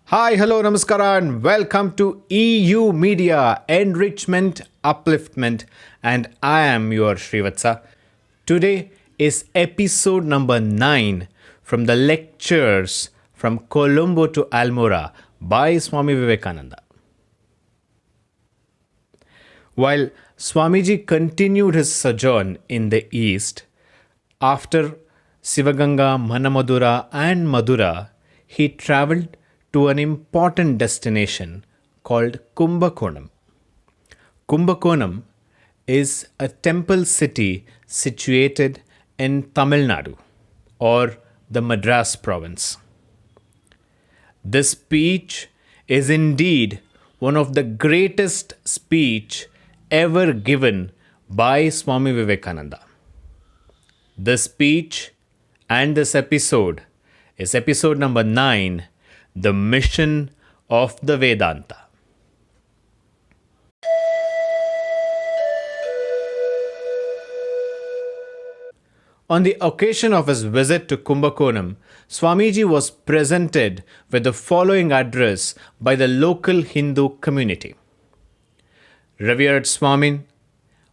Hi, hello, namaskara, and welcome to EU Media Enrichment Upliftment. And I am your Srivatsa. Today is episode number 9 from the lectures from Colombo to Almora by Swami Vivekananda. While Swamiji continued his sojourn in the East, after Sivaganga, Manamadura, and Madura, he travelled to an important destination called Kumbakonam. Kumbakonam is a temple city situated in Tamil Nadu or the Madras province. This speech is indeed one of the greatest speech ever given by Swami Vivekananda. This speech and this episode is episode number 9, The Mission of the Vedanta. On the occasion of his visit to Kumbakonam, Swamiji was presented with the following address by the local Hindu community. Revered Swamin,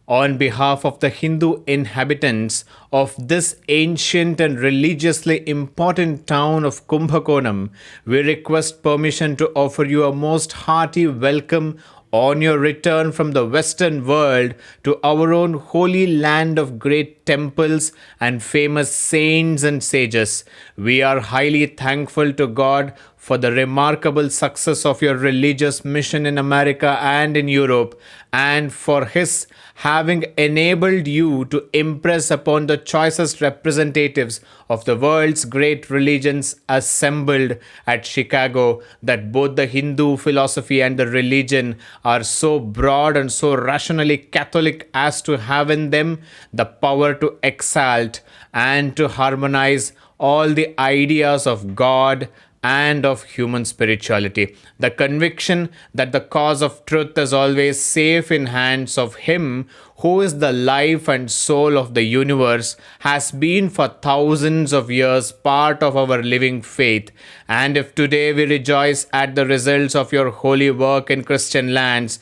on behalf of the Hindu inhabitants of this ancient and religiously important town of Kumbakonam, we request permission to offer you a most hearty welcome on your return from the Western world to our own holy land of great temples and famous saints and sages. We are highly thankful to God for the remarkable success of your religious mission in America and in Europe, and for His having enabled you to impress upon the choicest representatives of the world's great religions assembled at Chicago that both the Hindu philosophy and the religion are so broad and so rationally Catholic as to have in them the power to exalt and to harmonize all the ideas of God and of human spirituality. The conviction that the cause of truth is always safe in hands of Him who is the life and soul of the universe has been for thousands of years part of our living faith. And if today we rejoice at the results of your holy work in Christian lands,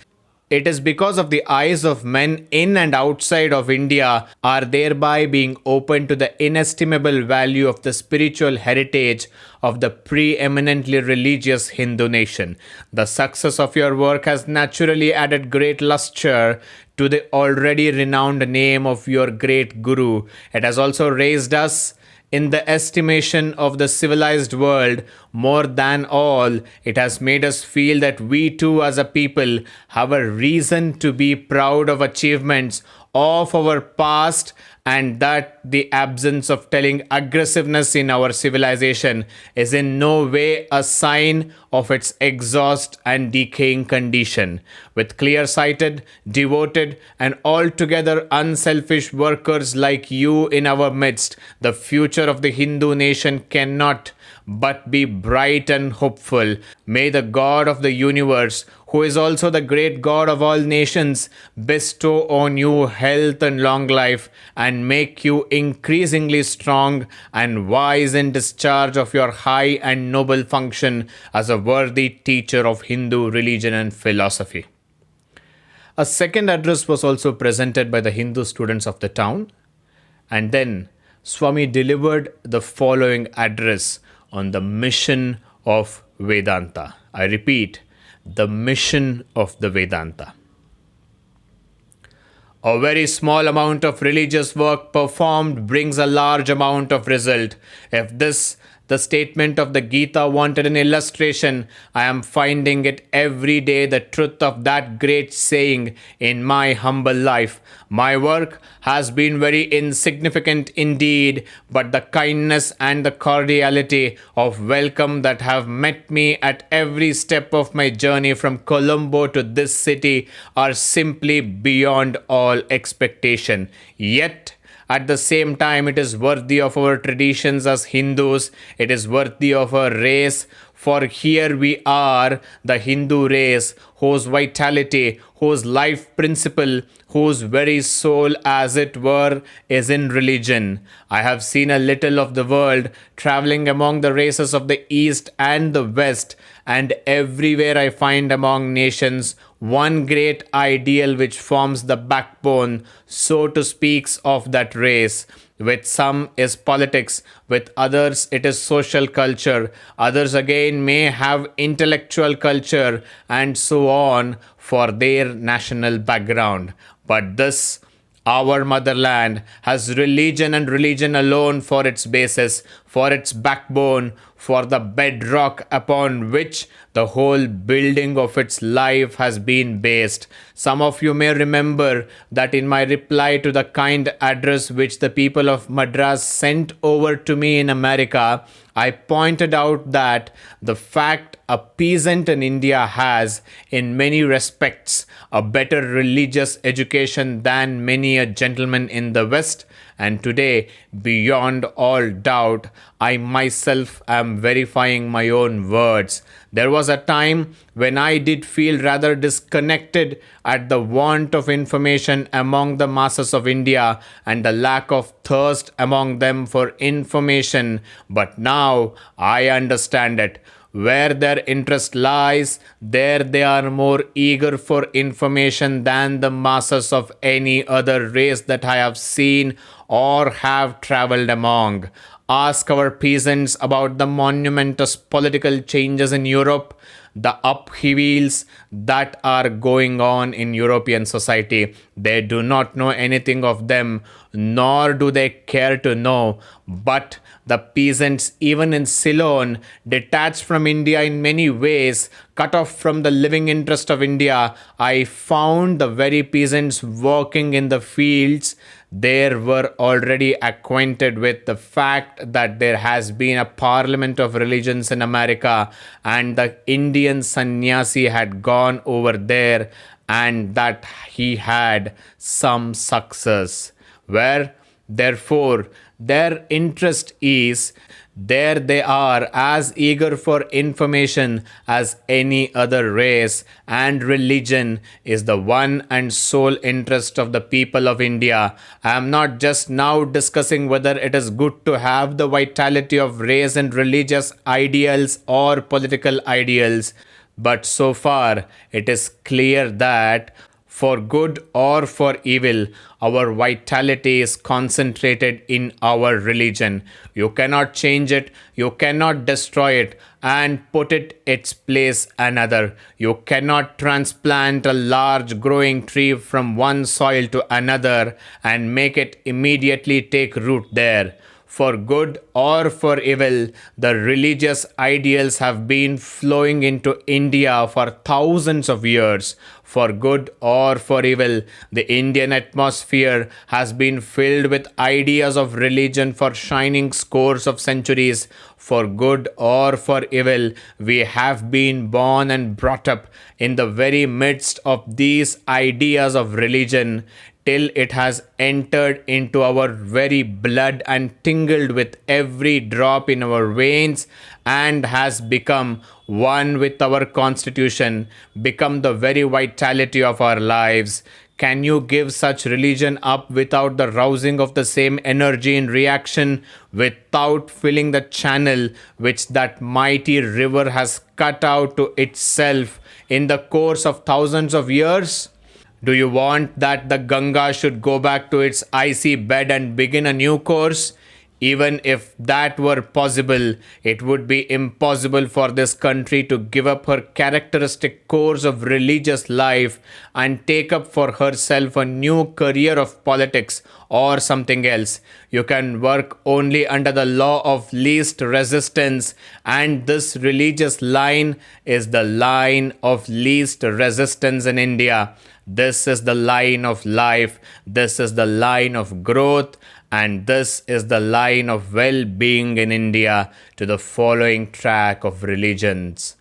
it is because of the eyes of men in and outside of India are thereby being opened to the inestimable value of the spiritual heritage of the preeminently religious Hindu nation. The success of your work has naturally added great luster to the already renowned name of your great Guru. It has also raised us in the estimation of the civilized world. More than all, it has made us feel that we too as a people have a reason to be proud of achievements of our past, and that the absence of telling aggressiveness in our civilization is in no way a sign of its exhaust and decaying condition. With clear-sighted, devoted, and altogether unselfish workers like you in our midst, the future of the Hindu nation cannot but be bright and hopeful. May the God of the universe, who is also the great God of all nations, bestow on you health and long life, and make you increasingly strong and wise in discharge of your high and noble function as a worthy teacher of Hindu religion and philosophy. A second address was also presented by the Hindu students of the town, and then Swami delivered the following address on the mission of Vedanta. I repeat, the mission of the Vedanta. A very small amount of religious work performed brings a large amount of result. If this, the statement of the Gita, wanted an illustration, I am finding it every day the truth of that great saying in my humble life. My work has been very insignificant indeed, but the kindness and the cordiality of welcome that have met me at every step of my journey from Colombo to this city are simply beyond all expectation. Yet, at the same time, it is worthy of our traditions as Hindus. It is worthy of our race. For here we are, the Hindu race, whose vitality, whose life principle, whose very soul, as it were, is in religion. I have seen a little of the world, traveling among the races of the East and the West, and everywhere I find among nations one great ideal which forms the backbone, so to speak, of that race. With some is politics, with others it is social culture, others again may have intellectual culture, and so on for their national background. But this, our motherland, has religion and religion alone for its basis, for its backbone, for the bedrock upon which the whole building of its life has been based. Some of you may remember that in my reply to the kind address which the people of Madras sent over to me in America, I pointed out that the fact a peasant in India has, in many respects, a better religious education than many a gentleman in the West. And today, beyond all doubt, I myself am verifying my own words. There was a time when I did feel rather disconnected at the want of information among the masses of India and the lack of thirst among them for information. But now I understand it. Where their interest lies, there they are more eager for information than the masses of any other race that I have seen or have traveled among. Ask our peasants about the monumentous political changes in Europe, the upheavals that are going on in European society. They do not know anything of them, nor do they care to know. But the peasants, even in Ceylon, detached from India in many ways, cut off from the living interest of India, I found the very peasants working in the fields there were already acquainted with the fact that there has been a parliament of religions in America, and the Indian sannyasi had gone over there and that he had some success. Where, therefore, their interest is, there they are as eager for information as any other race, and religion is the one and sole interest of the people of India. I am not just now discussing whether it is good to have the vitality of race and religious ideals or political ideals, but so far it is clear that for good or for evil, our vitality is concentrated in our religion. You cannot change it, you cannot destroy it and put it its place another. You cannot transplant a large growing tree from one soil to another and make it immediately take root there. For good or for evil, the religious ideals have been flowing into India for thousands of years. For good or for evil, the Indian atmosphere has been filled with ideas of religion for shining scores of centuries. For good or for evil, we have been born and brought up in the very midst of these ideas of religion, till it has entered into our very blood and tingled with every drop in our veins and has become one with our constitution, become the very vitality of our lives. Can you give such religion up without the rousing of the same energy in reaction, without filling the channel which that mighty river has cut out to itself in the course of thousands of years? Do you want that the Ganga should go back to its icy bed and begin a new course? Even if that were possible, it would be impossible for this country to give up her characteristic course of religious life and take up for herself a new career of politics or something else. You can work only under the law of least resistance, and this religious line is the line of least resistance in India. This is the line of life, this is the line of growth, and this is the line of well-being in India to the following track of religions.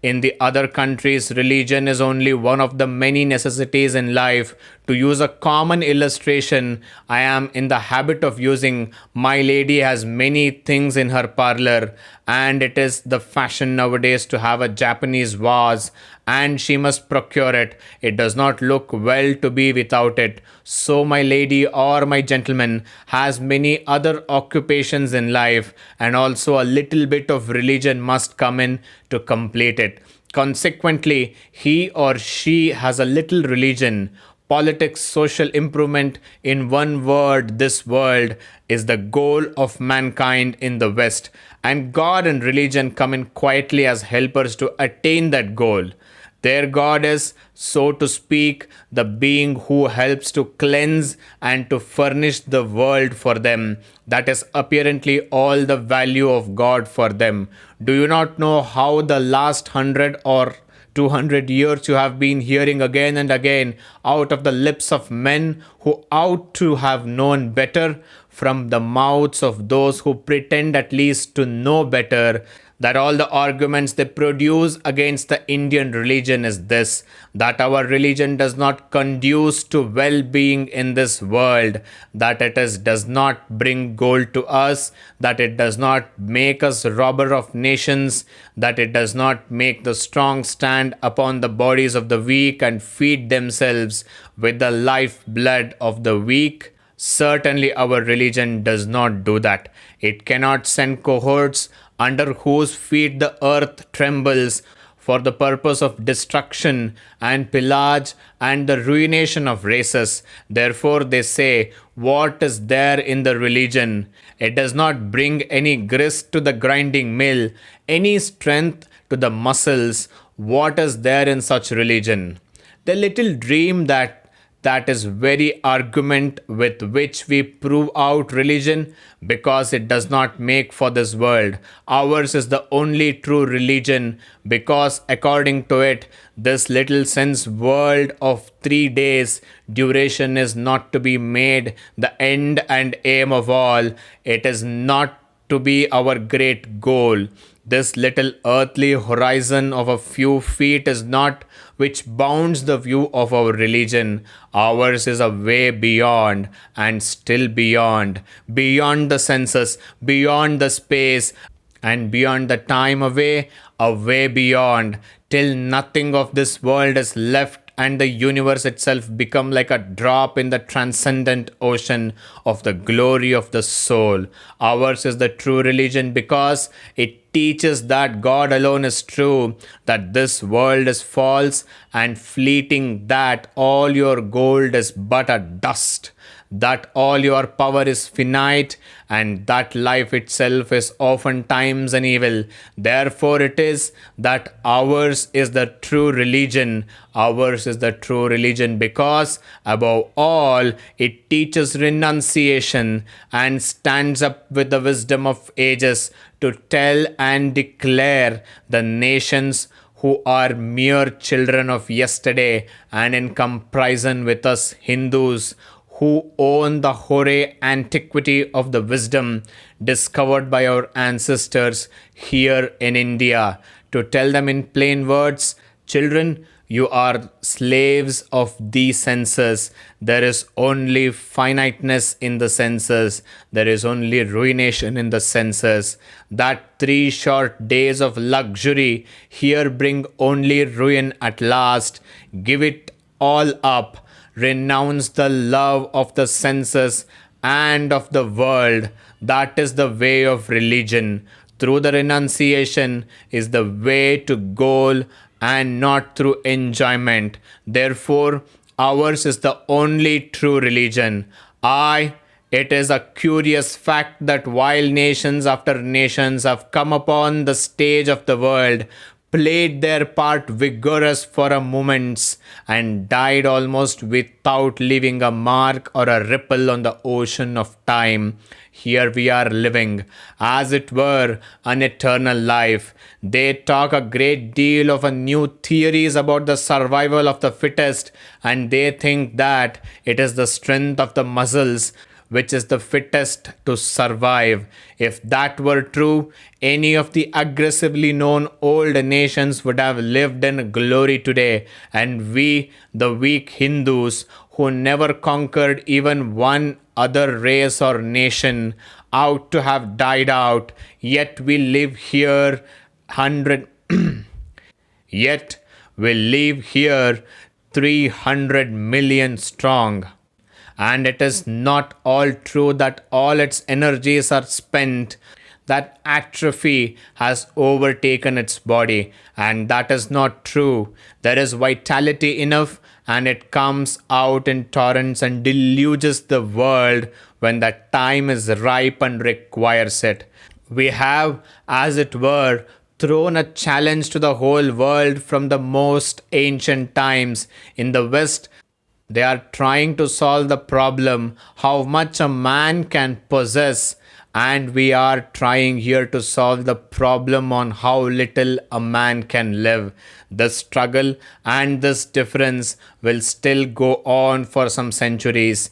In the other countries, religion is only one of the many necessities in life To use a common illustration, I am in the habit of using my lady has many things in her parlor, and it is the fashion nowadays to have a Japanese vase, and she must procure it. It does not look well to be without it. So my lady or my gentleman has many other occupations in life, and also a little bit of religion must come in to complete it. Consequently, he or she has a little religion. Politics, social improvement, in one word, this world is the goal of mankind in the West. And God and religion come in quietly as helpers to attain that goal. Their God is, so to speak, the being who helps to cleanse and to furnish the world for them. That is apparently all the value of God for them. Do you not know how the last 100 or 200 years you have been hearing again and again out of the lips of men who ought to have known better, from the mouths of those who pretend at least to know better, that all the arguments they produce against the Indian religion is this, that our religion does not conduce to well-being in this world, that does not bring gold to us, that it does not make us robber of nations, that it does not make the strong stand upon the bodies of the weak and feed themselves with the life blood of the weak. Certainly our religion does not do that. It cannot send cohorts under whose feet the earth trembles for the purpose of destruction and pillage and the ruination of races. Therefore they say, what is there in the religion? It does not bring any grist to the grinding mill, any strength to the muscles. What is there in such religion? They little dream that is very argument with which we prove out religion, because it does not make for this world. Ours is the only true religion, because according to it, this little sense world of 3 days duration is not to be made the end and aim of all. It is not to be our great goal. This little earthly horizon of a few feet is not which bounds the view of our religion. Ours is a way beyond and still beyond the senses, beyond the space, and beyond the time away, a way beyond, till nothing of this world is left and the universe itself become like a drop in the transcendent ocean of the glory of the soul. Ours is the true religion because it teaches that God alone is true, that this world is false and fleeting, that all your gold is but a dust, that all your power is finite, and that life itself is oftentimes an evil. Therefore it is that ours is the true religion. Ours is the true religion because, above all, it teaches renunciation and stands up with the wisdom of ages to tell and declare the nations who are mere children of yesterday, and in comparison with us Hindus, who own the hoary antiquity of the wisdom discovered by our ancestors here in India, to tell them in plain words, children, you are slaves of these senses. There is only finiteness in the senses. There is only ruination in the senses. That 3 short days of luxury here bring only ruin at last. Give it all up. Renounce the love of the senses and of the world. That is the way of religion. Through the renunciation is the way to goal, and not through enjoyment. Therefore, ours is the only true religion. It is a curious fact that while nations after nations have come upon the stage of the world, played their part vigorous for a moment, and died almost without leaving a mark or a ripple on the ocean of time, here we are living, as it were, an eternal life. They talk a great deal of a new theories about the survival of the fittest, and they think that it is the strength of the muscles which is the fittest to survive. If that were true, any of the aggressively known old nations would have lived in glory today, and we, the weak Hindus, who never conquered even one other race or nation, out to have died out, yet we live here 100 yet we live here 300 million strong. And it is not all true that all its energies are spent, that atrophy has overtaken its body, and that is not true. There is vitality enough, and it comes out in torrents and deluges the world when the time is ripe and requires it. We have, as it were, thrown a challenge to the whole world from the most ancient times. In the West, they are trying to solve the problem how much a man can possess, and we are trying here to solve the problem on how little a man can live. The struggle and this difference will still go on for some centuries.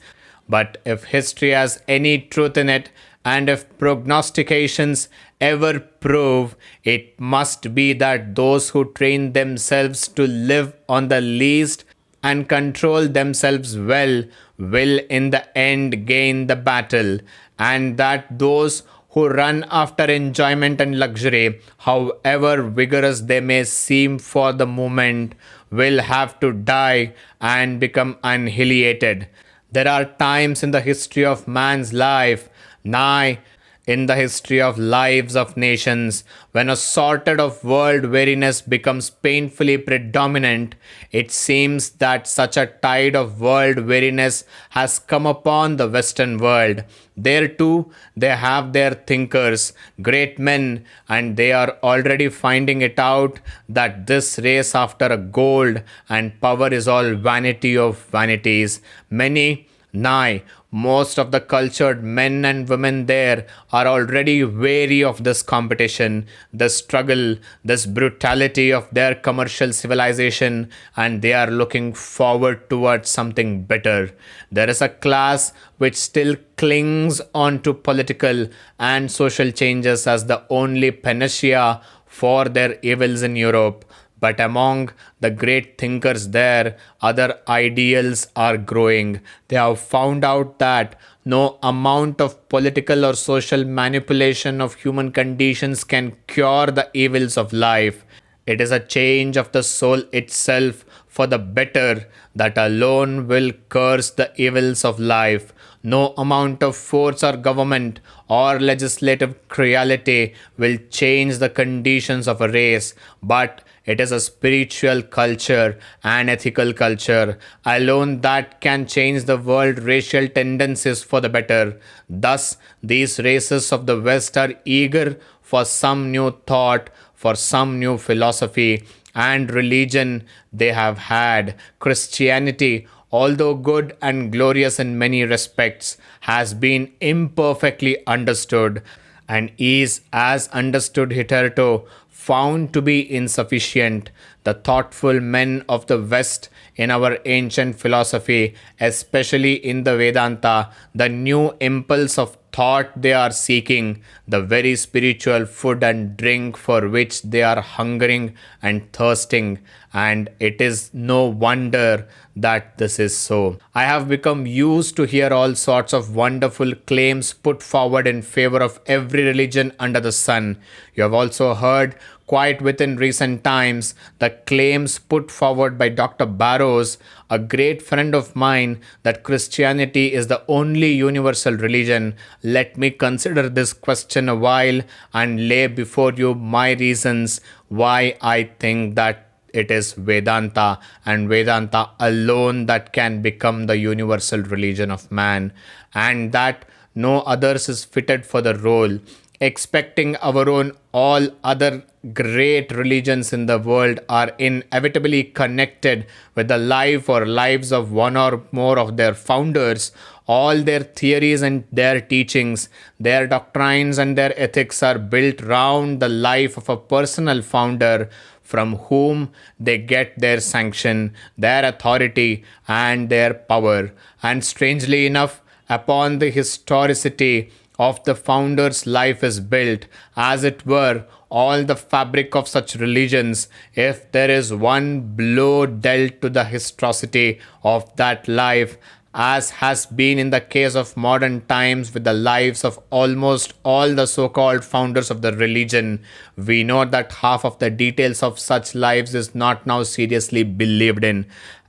But if history has any truth in it, and if prognostications ever prove, it must be that those who train themselves to live on the least and control themselves well will in the end gain the battle, and that those who run after enjoyment and luxury, however vigorous they may seem for the moment, will have to die and become annihilated. There are times in the history of man's life, nay, in the history of lives of nations, when a sorted of world weariness becomes painfully predominant. It seems that such a tide of world weariness has come upon the Western world. There too, they have their thinkers, great men, and they are already finding it out that this race after gold and power is all vanity of vanities. Many, nay, most of the cultured men and women there are already weary of this competition, this struggle, this brutality of their commercial civilization, and they are looking forward towards something better. There is a class which still clings on to political and social changes as the only panacea for their evils in Europe. But among the great thinkers there, other ideals are growing. They have found out that no amount of political or social manipulation of human conditions can cure the evils of life. It is a change of the soul itself for the better that alone will curse the evils of life. No amount of force or government or legislative cruelty will change the conditions of a race, but it is a spiritual culture and ethical culture alone that can change the world racial tendencies for the better. Thus, these races of the West are eager for some new thought, for some new philosophy and religion they have had. Christianity, although good and glorious in many respects, has been imperfectly understood, and is, as understood hitherto, found to be insufficient. The thoughtful men of the West in our ancient philosophy, especially in the Vedanta, the new impulse of thought they are seeking, the very spiritual food and drink for which they are hungering and thirsting, and it is no wonder that this is so. I have become used to hear all sorts of wonderful claims put forward in favor of every religion under the sun. You have also heard, quite within recent times, the claims put forward by Dr. Barrows, a great friend of mine, that Christianity is the only universal religion. Let me consider this question a while and lay before you my reasons why I think that it is Vedanta and Vedanta alone that can become the universal religion of man, and that no others is fitted for the role. Expecting our own, all other great religions in the world are inevitably connected with the life or lives of one or more of their founders. All their theories and their teachings, their doctrines and their ethics are built round the life of a personal founder from whom they get their sanction, their authority, and their power. And strangely enough, upon the historicity of the founder's life is built, as it were, all the fabric of such religions. If there is one blow dealt to the historicity of that life, as has been in the case of modern times with the lives of almost all the so-called founders of the religion, we know that half of the details of such lives is not now seriously believed in,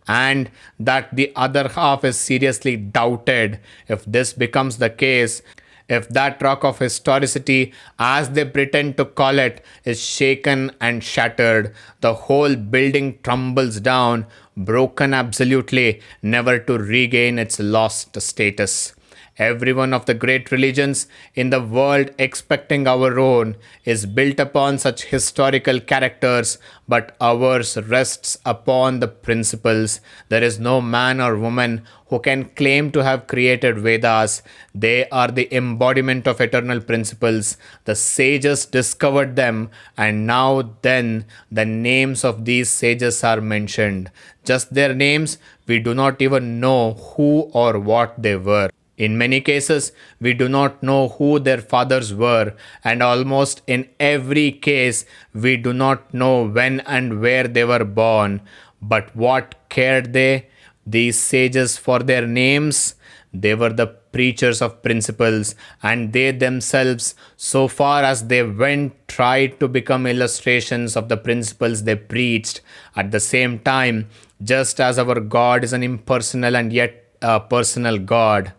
and that the other half is seriously doubted. If this becomes the case, if that rock of historicity, as they pretend to call it, is shaken and shattered, the whole building crumbles down, broken absolutely, never to regain its lost status. Every one of the great religions in the world, expecting our own, is built upon such historical characters, but ours rests upon the principles. There is no man or woman who can claim to have created Vedas. They are the embodiment of eternal principles. The sages discovered them, and now then the names of these sages are mentioned. Just their names, we do not even know who or what they were. In many cases, we do not know who their fathers were, and almost in every case, we do not know when and where they were born. But what cared they, these sages, for their names? They were the preachers of principles, and they themselves, so far as they went, tried to become illustrations of the principles they preached. At the same time, just as our God is an impersonal and yet a personal God,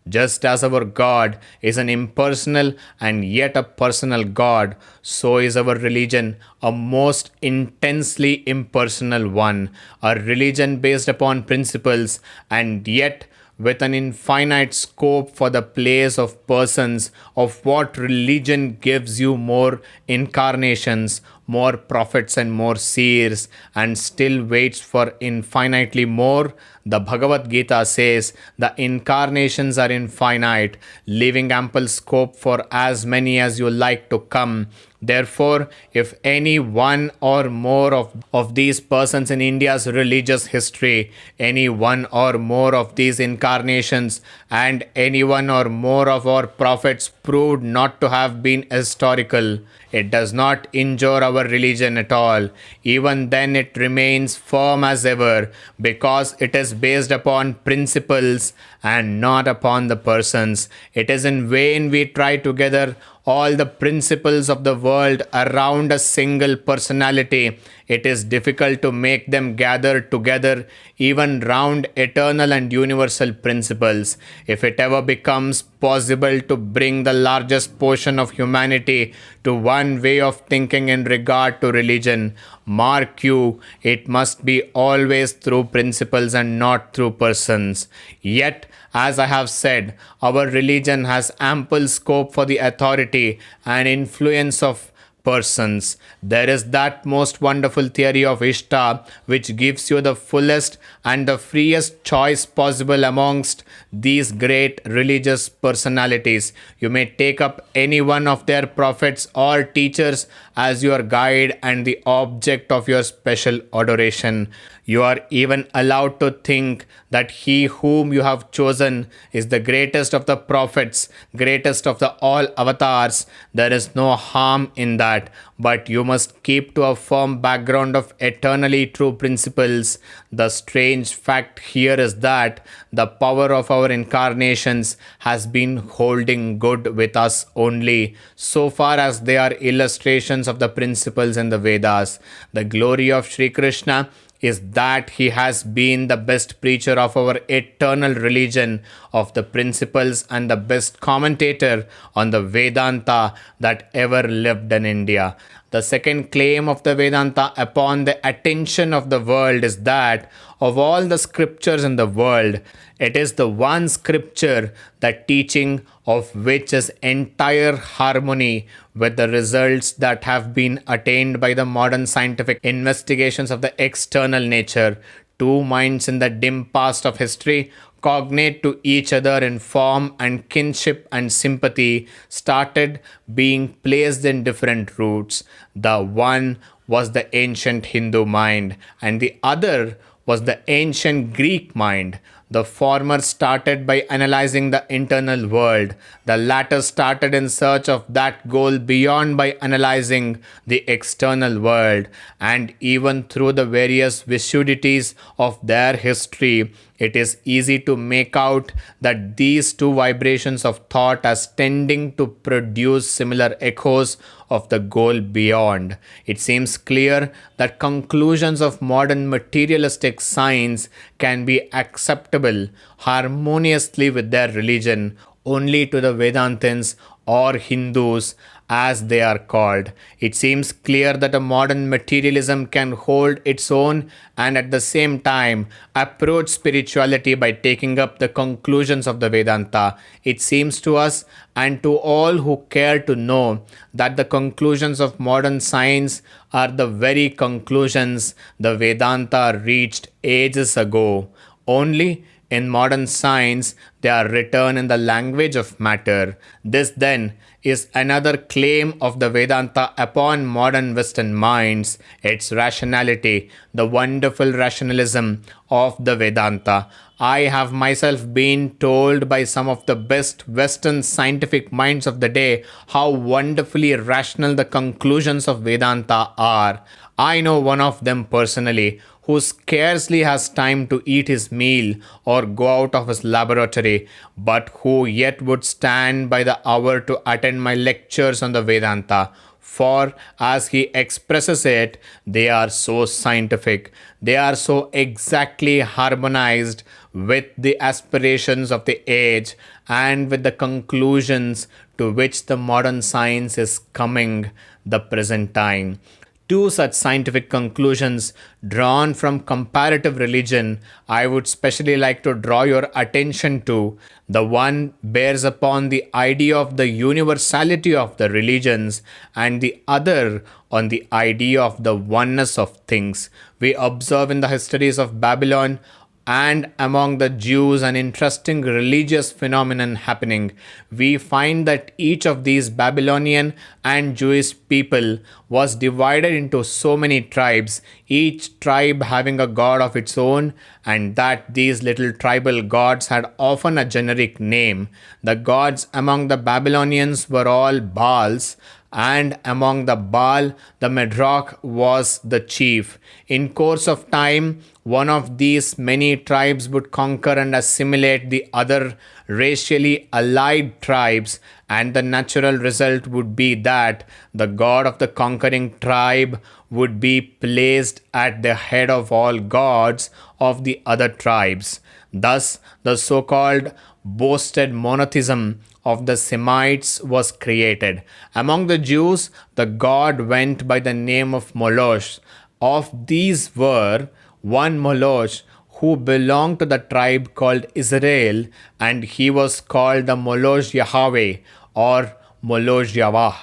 just as our God is an impersonal and yet a personal God, so is our religion a most intensely impersonal one, a religion based upon principles and yet with an infinite scope for the place of persons. Of what religion gives you more incarnations, more prophets and more seers, and still waits for infinitely more? The Bhagavad Gita says the incarnations are infinite, leaving ample scope for as many as you like to come. Therefore, if any one or more of these persons in India's religious history, any one or more of these incarnations, and any one or more of our prophets proved not to have been historical, it does not injure our religion at all. Even then it remains firm as ever, because it is based upon principles and not upon the persons. It is in vain we try to gather all the principles of the world around a single personality. It is difficult to make them gather together even round eternal and universal principles. If it ever becomes possible to bring the largest portion of humanity to one way of thinking in regard to religion, mark you, it must be always through principles and not through persons. Yet, as I have said, our religion has ample scope for the authority and influence of persons. There is that most wonderful theory of Ishta, which gives you the fullest and the freest choice possible amongst these great religious personalities. You may take up any one of their prophets or teachers as your guide and the object of your special adoration. You are even allowed to think that he whom you have chosen is the greatest of the prophets, greatest of the all avatars. There is no harm in that, but you must keep to a firm background of eternally true principles. The strange fact here is that the power of our incarnations has been holding good with us only so far as they are illustrations of the principles in the Vedas. The glory of Sri Krishna is that he has been the best preacher of our eternal religion, of the principles, and the best commentator on the Vedanta that ever lived in India. The second claim of the Vedanta upon the attention of the world is that of all the scriptures in the world, it is the one scripture, the teaching of which is entire harmony with the results that have been attained by the modern scientific investigations of the external nature. Two minds in the dim past of history, cognate to each other in form and kinship and sympathy, started being placed in different roots. The one was the ancient Hindu mind, and the other was the ancient Greek mind. The former started by analyzing the internal world. The latter started in search of that goal beyond by analyzing the external world. And even through the various vicissitudes of their history, it is easy to make out that these two vibrations of thought as tending to produce similar echoes of the goal beyond. It seems clear that conclusions of modern materialistic science can be acceptable harmoniously with their religion only to the Vedantins or Hindus as they are called. It seems clear that a modern materialism can hold its own and at the same time approach spirituality by taking up the conclusions of the Vedanta. It seems to us and to all who care to know that the conclusions of modern science are the very conclusions the Vedanta reached ages ago. Only in modern science, they are written in the language of matter. This, then, is another claim of the Vedanta upon modern Western minds, its rationality, the wonderful rationalism of the Vedanta. I have myself been told by some of the best Western scientific minds of the day how wonderfully rational the conclusions of Vedanta are. I know one of them personally, who scarcely has time to eat his meal or go out of his laboratory, but who yet would stand by the hour to attend my lectures on the Vedanta. For, as he expresses it, they are so scientific, they are so exactly harmonized with the aspirations of the age and with the conclusions to which the modern science is coming the present time. Two such scientific conclusions drawn from comparative religion I would specially like to draw your attention to. The one bears upon the idea of the universality of the religions, and the other on the idea of the oneness of things. We observe in the histories of Babylon and among the Jews an interesting religious phenomenon happening. We find that each of these Babylonian and Jewish people was divided into so many tribes, each tribe having a god of its own, and that these little tribal gods had often a generic name. The gods among the Babylonians were all Baals, and among the Baal, the Medrock was the chief. In course of time, one of these many tribes would conquer and assimilate the other racially allied tribes, and the natural result would be that the god of the conquering tribe would be placed at the head of all gods of the other tribes. Thus, the so-called boasted monotheism of the Semites was created. Among the Jews, the god went by the name of Moloch. Of these were one Moloch who belonged to the tribe called Israel, and he was called the Moloch Yahweh or Moloch Yahweh.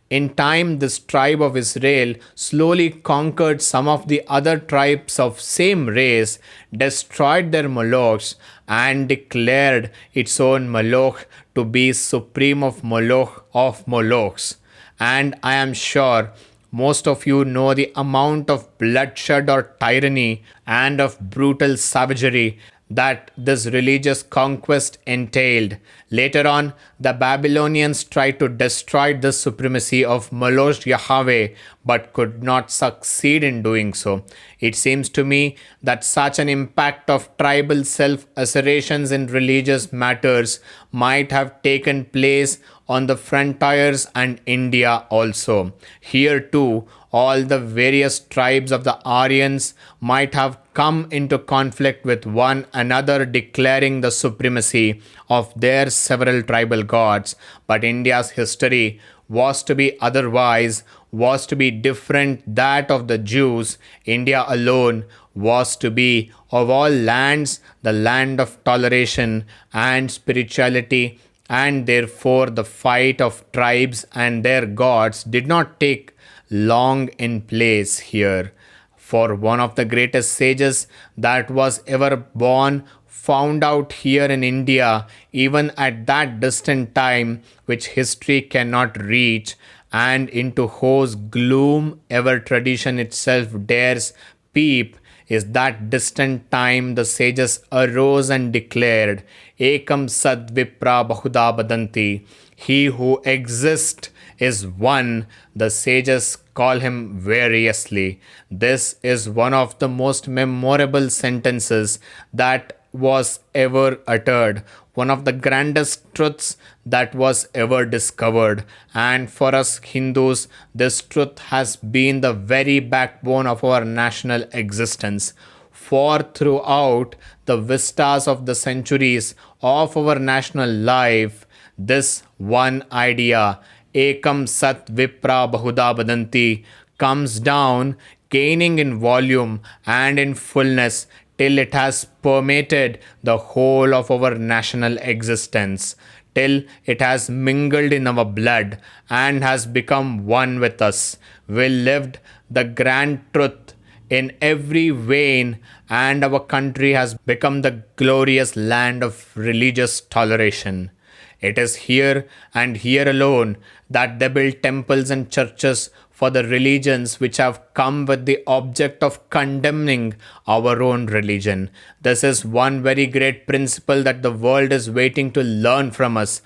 In time, this tribe of Israel slowly conquered some of the other tribes of same race, destroyed their Molochs, and declared its own Moloch to be supreme of Molochs. And I am sure most of you know the amount of bloodshed or tyranny and of brutal savagery that this religious conquest entailed. Later on, the Babylonians tried to destroy the supremacy of Moloch Yahweh, but could not succeed in doing so. It seems to me that such an impact of tribal self-assertions in religious matters might have taken place on the frontiers and India also. Here too, all the various tribes of the Aryans might have come into conflict with one another, declaring the supremacy of their several tribal gods. But India's history was to be otherwise, was to be different that of the Jews. India alone was to be, of all lands, the land of toleration and spirituality, and therefore the fight of tribes and their gods did not take long in place here. For one of the greatest sages that was ever born found out here in India, even at that distant time which history cannot reach, and into whose gloom ever tradition itself dares peep, is that distant time the sages arose and declared, Ekam Sad Vipra Bahuda Badanti. He who exists is one. The sages call him variously. This is one of the most memorable sentences that was ever uttered, one of the grandest truths that was ever discovered. And for us Hindus, this truth has been the very backbone of our national existence. For throughout the vistas of the centuries of our national life, this one idea, Ekam Sat Vipra Bahuda Badanti, comes down, gaining in volume and in fullness till it has permeated the whole of our national existence, till it has mingled in our blood and has become one with us. We lived the grand truth in every vein, and our country has become the glorious land of religious toleration. It is here and here alone that they build temples and churches for the religions which have come with the object of condemning our own religion. This is one very great principle that the world is waiting to learn from us.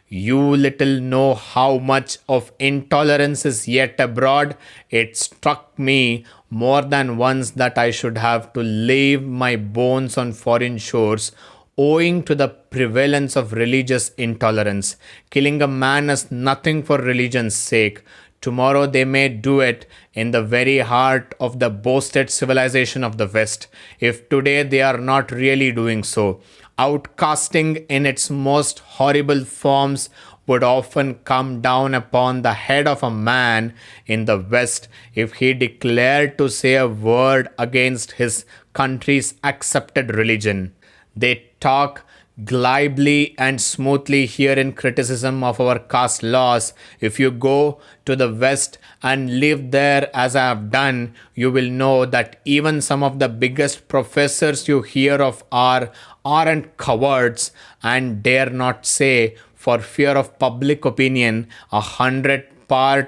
You little know how much of intolerance is yet abroad. It struck me more than once that I should have to leave my bones on foreign shores owing to the prevalence of religious intolerance. Killing a man is nothing for religion's sake. Tomorrow they may do it in the very heart of the boasted civilization of the West, if today they are not really doing so. Outcasting in its most horrible forms would often come down upon the head of a man in the West if he declared to say a word against his country's accepted religion. They talk glibly and smoothly here in criticism of our caste laws. If you go to the West and live there as I have done, you will know that even some of the biggest professors you hear of aren't cowards and dare not say, for fear of public opinion, 100%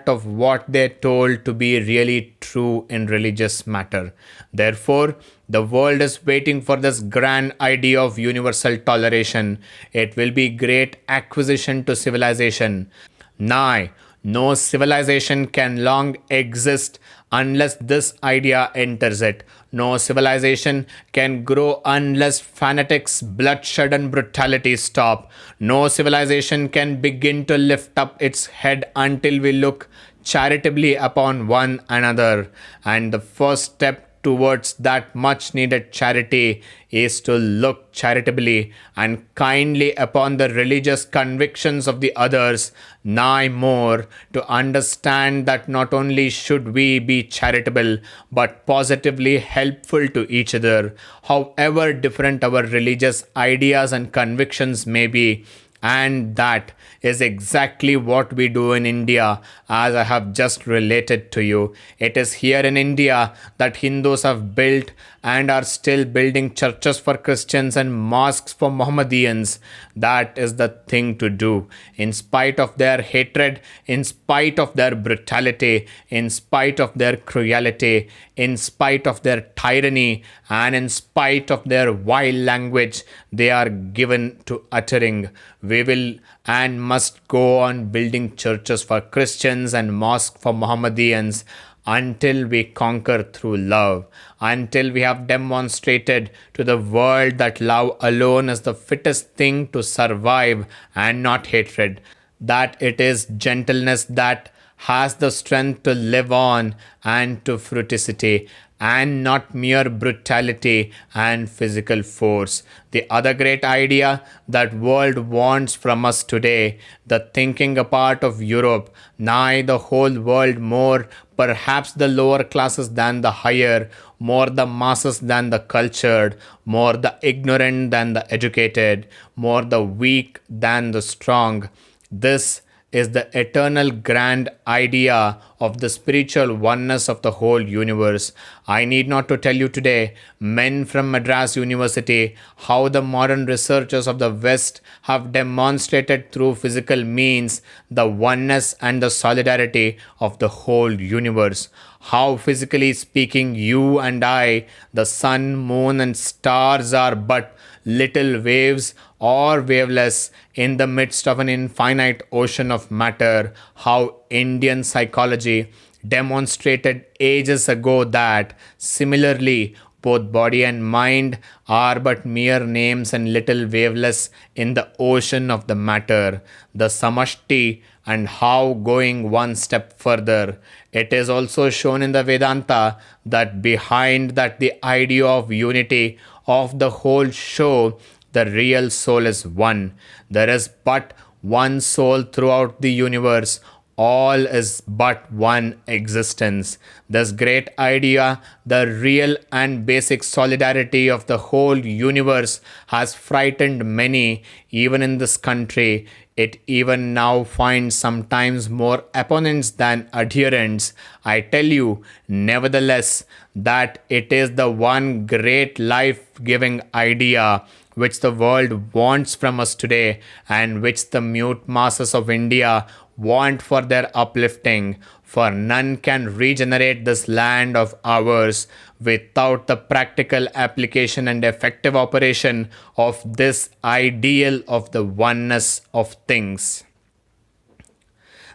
of what they're told to be really true in religious matter. Therefore, the world is waiting for this grand idea of universal toleration. It will be great acquisition to civilization. Nay, no civilization can long exist unless this idea enters it. No civilization can grow unless fanatics, bloodshed and brutality stop. No civilization can begin to lift up its head until we look charitably upon one another. And the first step towards that much needed charity is to look charitably and kindly upon the religious convictions of the others, nay more, to understand that not only should we be charitable but positively helpful to each other, however different our religious ideas and convictions may be. And that is exactly what we do in India, as I have just related to you. It is here in India that Hindus have built and are still building churches for Christians and mosques for Mohammedans. That is the thing to do. In spite of their hatred, in spite of their brutality, in spite of their cruelty, in spite of their tyranny, and in spite of their vile language they are given to uttering, we will and must go on building churches for Christians and mosques for Mohammedans until we conquer through love, until we have demonstrated to the world that love alone is the fittest thing to survive and not hatred, that it is gentleness that has the strength to live on and to fruticity, and not mere brutality and physical force. The other great idea that world wants from us today, the thinking apart of Europe, nigh the whole world more, perhaps the lower classes than the higher, more the masses than the cultured, more the ignorant than the educated, more the weak than the strong. This is the eternal grand idea of the spiritual oneness of the whole universe. I need not to tell you today, men from Madras University, how the modern researchers of the West have demonstrated through physical means the oneness and the solidarity of the whole universe. How, physically speaking, you and I, the sun, moon, and stars are but little waves or wavelets in the midst of an infinite ocean of matter. How Indian psychology demonstrated ages ago that, similarly, both body and mind are but mere names and little wavelets in the ocean of the matter, the samashti, and how, going one step further, it is also shown in the Vedanta that behind that the idea of unity of the whole show, the real soul is one. There is but one soul throughout the universe. All is but one existence. This great idea, the real and basic solidarity of the whole universe, has frightened many, even in this country. It even now finds sometimes more opponents than adherents. I tell you, nevertheless, that it is the one great life-giving idea which the world wants from us today, and which the mute masses of India want for their uplifting. For none can regenerate this land of ours without the practical application and effective operation of this ideal of the oneness of things.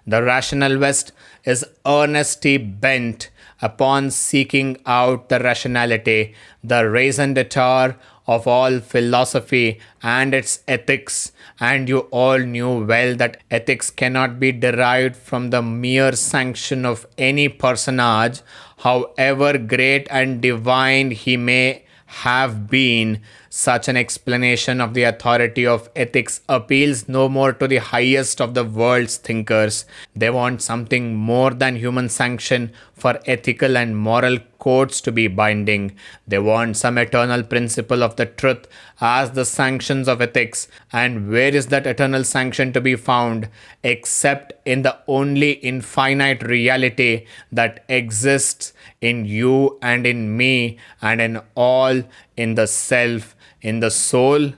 The rational West is earnestly bent upon seeking out the rationality, the raison d'etre of all philosophy and its ethics, and you all knew well that ethics cannot be derived from the mere sanction of any personage, however great and divine he may have been. Such an explanation of the authority of ethics appeals no more to the highest of the world's thinkers. They want something more than human sanction for ethical and moral codes to be binding. They want some eternal principle of the truth as the sanctions of ethics. And where is that eternal sanction to be found except in the only infinite reality that exists in you and in me and in all, in the self, in the soul?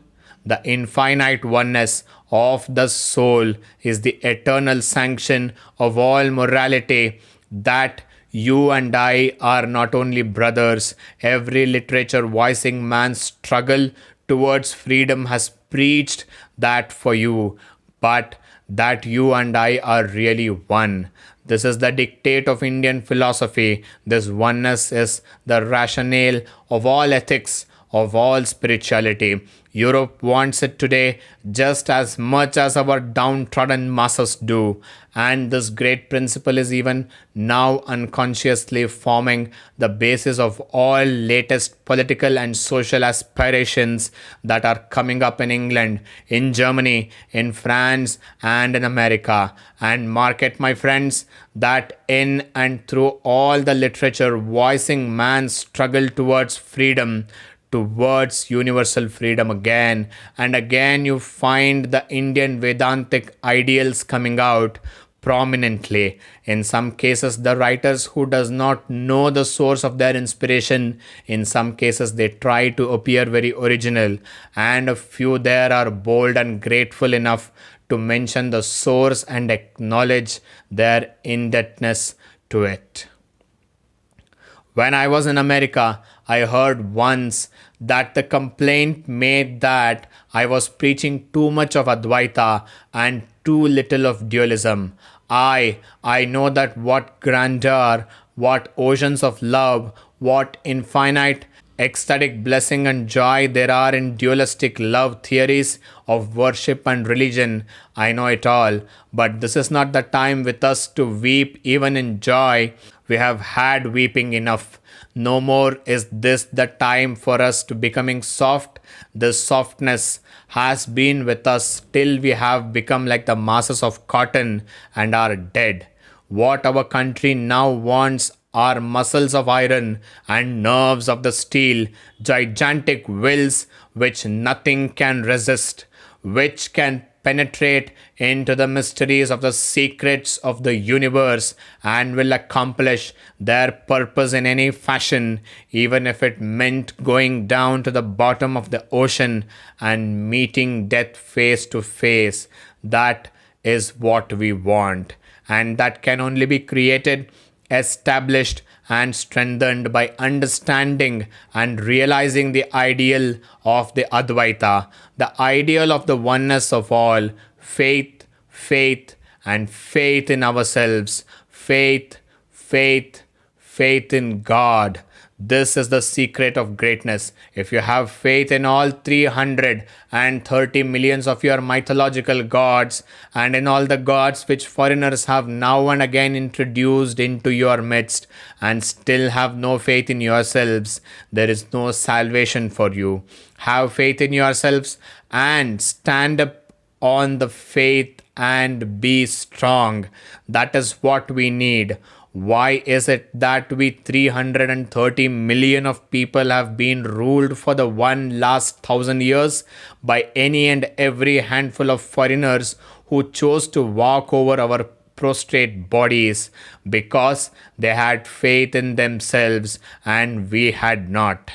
The infinite oneness of the soul is the eternal sanction of all morality. That you and I are not only brothers. Every literature voicing man's struggle towards freedom has preached that for you, but that you and I are really one. This is the dictate of Indian philosophy. This oneness is the rationale of all ethics, of all spirituality. Europe wants it today just as much as our downtrodden masses do. And this great principle is even now unconsciously forming the basis of all latest political and social aspirations that are coming up in England, in Germany, in France, and in America. And mark it, my friends, that in and through all the literature voicing man's struggle towards freedom, towards universal freedom, again and again you find the Indian Vedantic ideals coming out prominently. In some cases, the writers who does not know the source of their inspiration, in some cases they try to appear very original, and a few there are bold and grateful enough to mention the source and acknowledge their indebtedness to it. When I was in America, I heard once that the complaint made that I was preaching too much of Advaita and too little of dualism. I know that what grandeur, what oceans of love, what infinite ecstatic blessing and joy there are in dualistic love theories of worship and religion. I know it all, but this is not the time with us to weep even in joy. We have had weeping enough. No more is this the time for us to becoming soft. This softness has been with us till we have become like the masses of cotton and are dead. What our country now wants are muscles of iron and nerves of the steel, gigantic wills which nothing can resist, which can penetrate into the mysteries of the secrets of the universe and will accomplish their purpose in any fashion, even if it meant going down to the bottom of the ocean and meeting death face to face. That is what we want, and that can only be created, established, and strengthened by understanding and realizing the ideal of the Advaita, the ideal of the oneness of all, faith, faith, and faith in ourselves, faith, faith, faith in God. This is the secret of greatness. If you have faith in all 330 millions of your mythological gods and in all the gods which foreigners have now and again introduced into your midst and still have no faith in yourselves, there is no salvation for you. Have faith in yourselves and stand up on the faith and be strong. That is what we need. Why is it that we 330 million of people have been ruled for the one last 1,000 years by any and every handful of foreigners who chose to walk over our prostrate bodies? Because they had faith in themselves and we had not.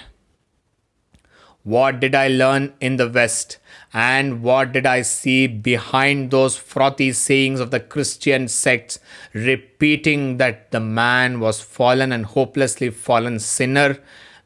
What did I learn in the West? And what did I see behind those frothy sayings of the Christian sects repeating that the man was fallen and hopelessly fallen sinner?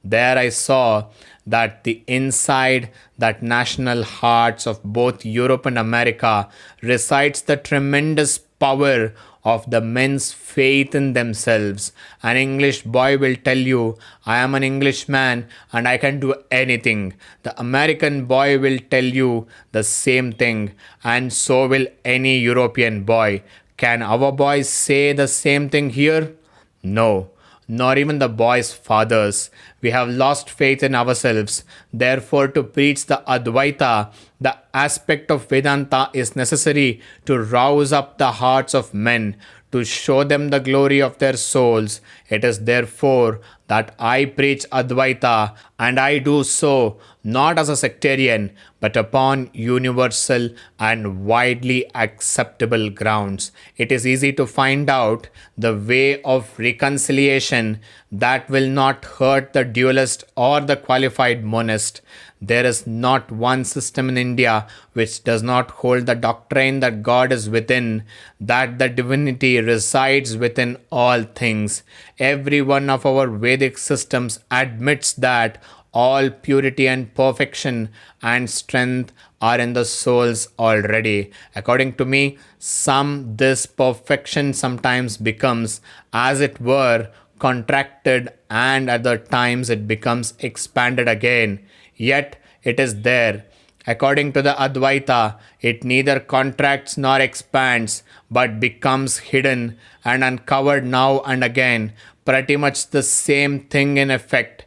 There I saw that the inside that national hearts of both Europe and America resides the tremendous power of the men's faith in themselves. An English boy will tell you, I am an Englishman and I can do anything. The American boy will tell you the same thing, and so will any European boy. Can our boys say the same thing here? No, nor even the boys' fathers. We have lost faith in ourselves. Therefore, to preach the Advaita, the aspect of Vedanta, is necessary to rouse up the hearts of men, to show them the glory of their souls. It is therefore that I preach Advaita, and I do so not as a sectarian, but upon universal and widely acceptable grounds. It is easy to find out the way of reconciliation that will not hurt the dualist or the qualified monist. There is not one system in India which does not hold the doctrine that God is within, that the divinity resides within all things. Every one of our Vedic systems admits that all purity and perfection and strength are in the souls already. According to me, this perfection sometimes becomes, as it were, contracted, and at the times it becomes expanded again. Yet it is there. According to the Advaita, it neither contracts nor expands, but becomes hidden and uncovered now and again. Pretty much the same thing in effect.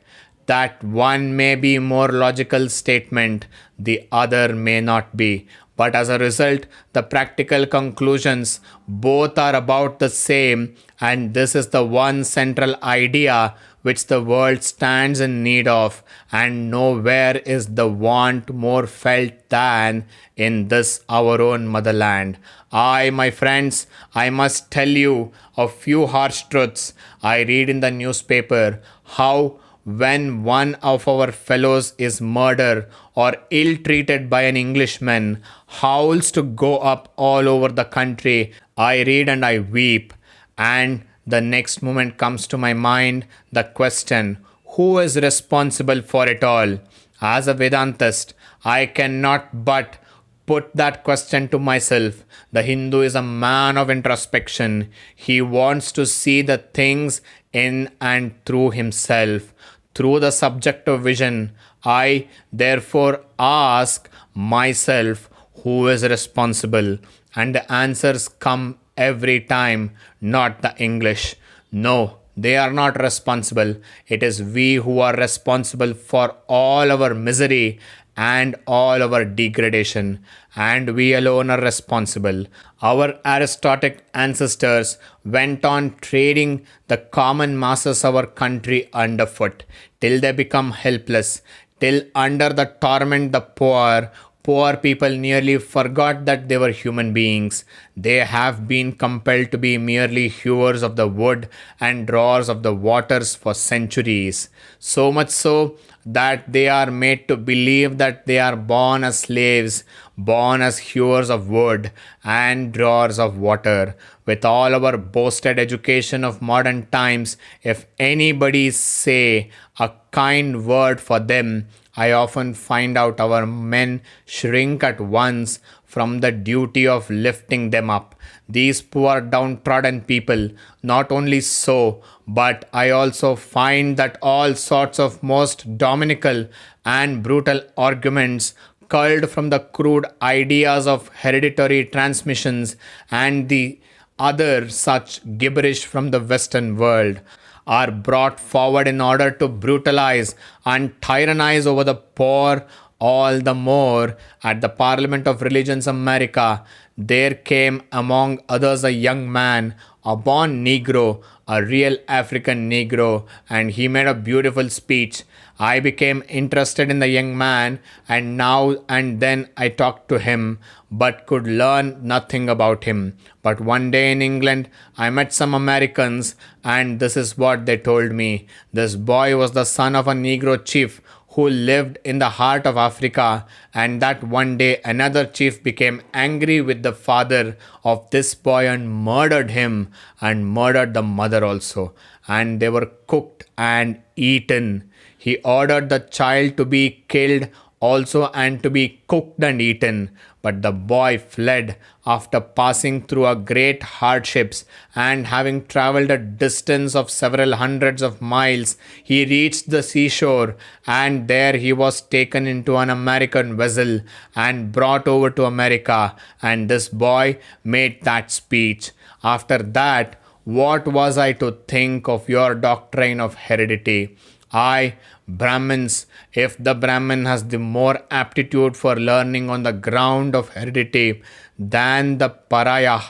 That one may be more logical statement, the other may not be. But as a result, the practical conclusions both are about the same, and this is the one central idea which the world stands in need of, and nowhere is the want more felt than in this our own motherland. My friends, I must tell you a few harsh truths. I read in the newspaper how when one of our fellows is murdered or ill-treated by an Englishman, howls to go up all over the country. I read and I weep, and the next moment comes to my mind the question, who is responsible for it all? As a Vedantist, I cannot but put that question to myself. The Hindu is a man of introspection. He wants to see the things in and through himself, through the subjective vision. I therefore ask myself, who is responsible? And the answers come every time, not the English. No, they are not responsible. It is we who are responsible for all our misery and all our degradation, and we alone are responsible. Our aristocratic ancestors went on trading the common masses of our country underfoot till they become helpless, till under the torment the poor Poor people nearly forgot that they were human beings. They have been compelled to be merely hewers of the wood and drawers of the waters for centuries. So much so that they are made to believe that they are born as slaves, born as hewers of wood and drawers of water. With all our boasted education of modern times, if anybody say a kind word for them, I often find out our men shrink at once from the duty of lifting them up. These poor downtrodden people, not only so, but I also find that all sorts of most dominical and brutal arguments culled from the crude ideas of hereditary transmissions and the other such gibberish from the Western world are brought forward in order to brutalize and tyrannize over the poor. All the more at the Parliament of Religions America, there came among others a young man, a born Negro, a real African Negro, and he made a beautiful speech. I became interested in the young man, and now and then I talked to him, but could learn nothing about him. But one day in England, I met some Americans, and this is what they told me. This boy was the son of a Negro chief who lived in the heart of Africa, and that one day another chief became angry with the father of this boy and murdered him and murdered the mother also, and they were cooked and eaten. He ordered the child to be killed also and to be cooked and eaten. But the boy fled after passing through a great hardships, and having traveled a distance of several hundreds of miles, he reached the seashore, and there he was taken into an American vessel and brought over to America, and this boy made that speech. After that, what was I to think of your doctrine of heredity? I, Brahmins, if the Brahmin has the more aptitude for learning on the ground of heredity than the Pariah,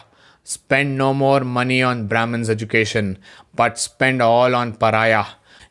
spend no more money on Brahmin's education, but spend all on Pariah.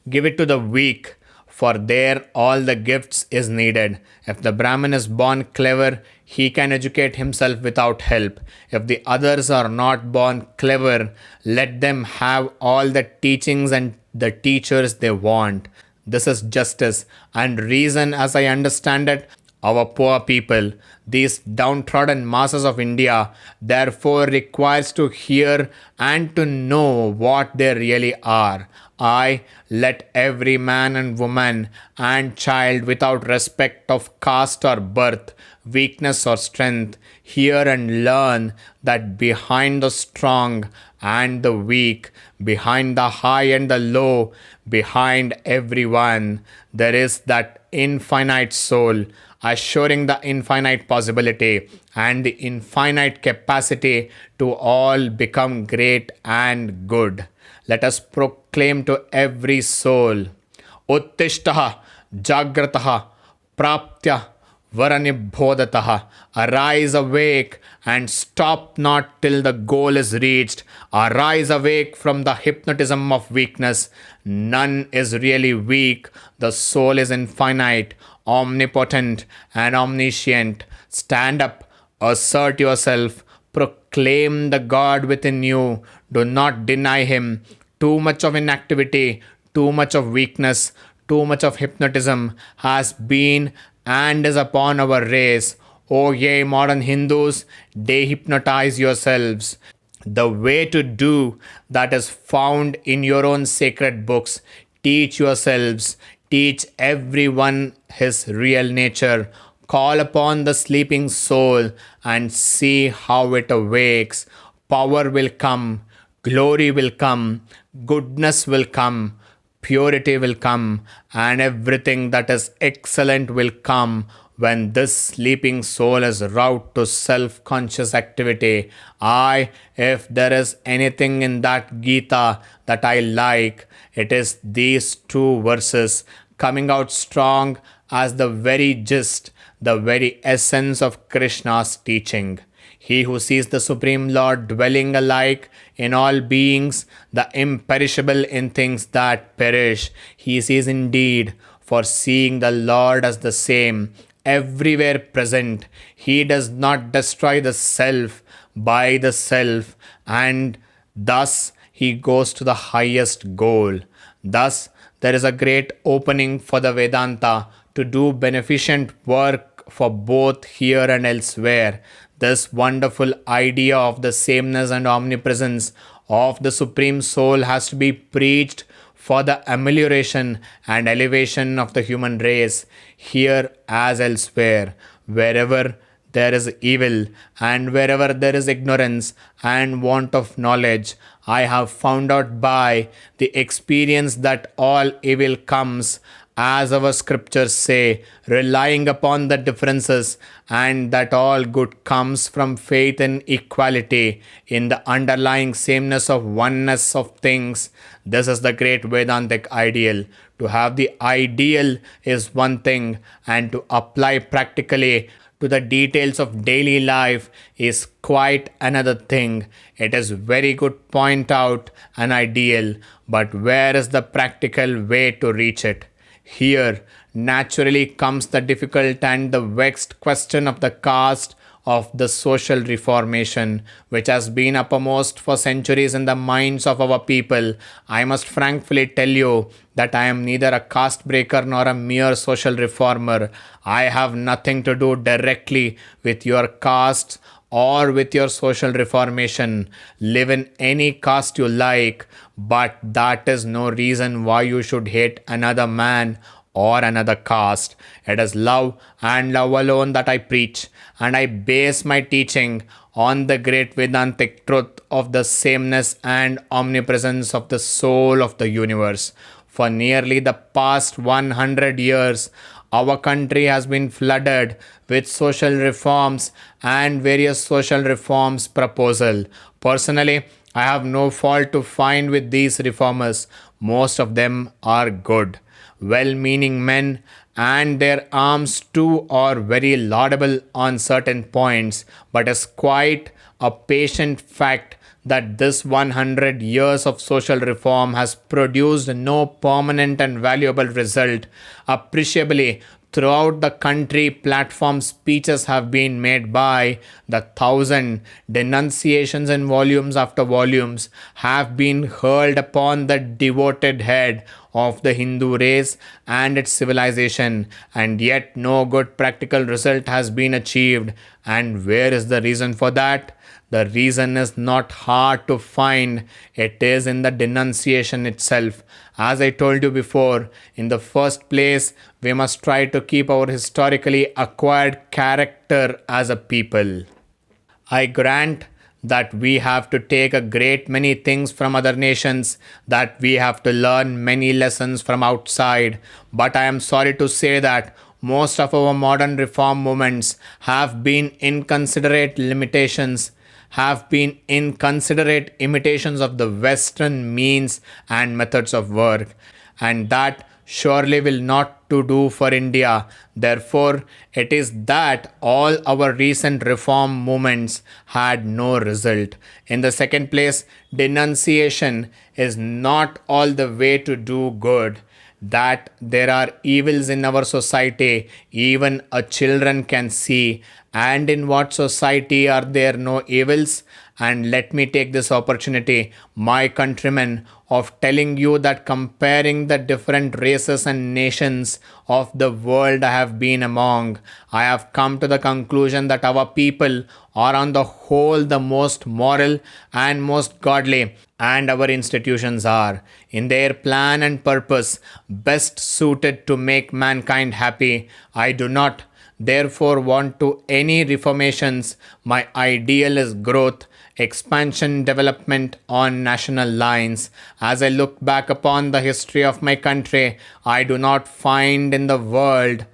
Give it to the weak, for there all the gifts is needed. If the Brahmin is born clever, he can educate himself without help. If the others are not born clever, let them have all the teachings and the teachers they want. This is justice and reason as I understand it. Our poor people, these downtrodden masses of India, therefore requires to hear and to know what they really are. I let every man and woman and child without respect of caste or birth, weakness or strength, hear and learn that behind the strong and the weak, behind the high and the low, behind everyone, there is that infinite soul, assuring the infinite possibility and the infinite capacity to all become great and good. Let us proclaim to every soul, Uttishtaha Jagrataha Praptya Varanibhodataha. Arise awake and stop not till the goal is reached. Arise awake from the hypnotism of weakness. None is really weak. The soul is infinite, omnipotent, and omniscient. Stand up, assert yourself, proclaim the God within you. Do not deny Him. Too much of inactivity, too much of weakness, too much of hypnotism has been and is upon our race. O ye modern Hindus, dehypnotize yourselves. The way to do that is found in your own sacred books. Teach yourselves, teach everyone his real nature. Call upon the sleeping soul and see how it awakes. Power will come, glory will come, goodness will come, purity will come, and everything that is excellent will come when this sleeping soul is roused to self-conscious activity. If there is anything in that Gita that I like, it is these two verses coming out strong as the very gist, the very essence of Krishna's teaching. He who sees the Supreme Lord dwelling alike in all beings, the imperishable in things that perish, he sees indeed, for seeing the Lord as the same, everywhere present. He does not destroy the self by the self, and thus he goes to the highest goal. Thus, there is a great opening for the Vedanta to do beneficent work for both here and elsewhere. This wonderful idea of the sameness and omnipresence of the Supreme Soul has to be preached for the amelioration and elevation of the human race, here as elsewhere. Wherever there is evil and wherever there is ignorance and want of knowledge, I have found out by the experience that all evil comes, as our scriptures say, relying upon the differences, and that all good comes from faith in equality, in the underlying sameness of oneness of things. This is the great Vedantic ideal. To have the ideal is one thing, and to apply practically to the details of daily life is quite another thing. It is very good point out an ideal, but where is the practical way to reach it? Here naturally comes the difficult and the vexed question of the caste of the social reformation, which has been uppermost for centuries in the minds of our people. I must frankly tell you that I am neither a caste breaker nor a mere social reformer. I have nothing to do directly with your caste or with your social reformation. Live in any caste you like, but that is no reason why you should hate another man or another caste. It is love and love alone that I preach, and I base my teaching on the great Vedantic truth of the sameness and omnipresence of the soul of the universe. For nearly the past 100 years, our country has been flooded with social reforms and various social reforms proposal. Personally, I have no fault to find with these reformers. Most of them are good, well-meaning men, and their arms too are very laudable on certain points, but it's quite a patient fact that this 100 years of social reform has produced no permanent and valuable result. Appreciably, throughout the country, platform speeches have been made by the 1,000. Denunciations in volumes after volumes have been hurled upon the devoted head of the Hindu race and its civilization, and yet no good practical result has been achieved. And where is the reason for that? The reason is not hard to find. It is in the denunciation itself. As I told you before, in the first place, we must try to keep our historically acquired character as a people. I grant that we have to take a great many things from other nations, that we have to learn many lessons from outside, but I am sorry to say that most of our modern reform movements have been inconsiderate imitations of the Western means and methods of work, and that surely will not to do for India. Therefore, it is that all our recent reform movements had no result. In the second place, denunciation is not all the way to do good. That there are evils in our society, even a children can see. And in what society are there no evils? And let me take this opportunity, my countrymen, of telling you that comparing the different races and nations of the world I have been among, I have come to the conclusion that our people are on the whole the most moral and most godly, and our institutions are, in their plan and purpose, best suited to make mankind happy. I do not, therefore, want to any reformations. My ideal is growth, expansion, development on national lines. As I look back upon the history of my country, I do not find in the world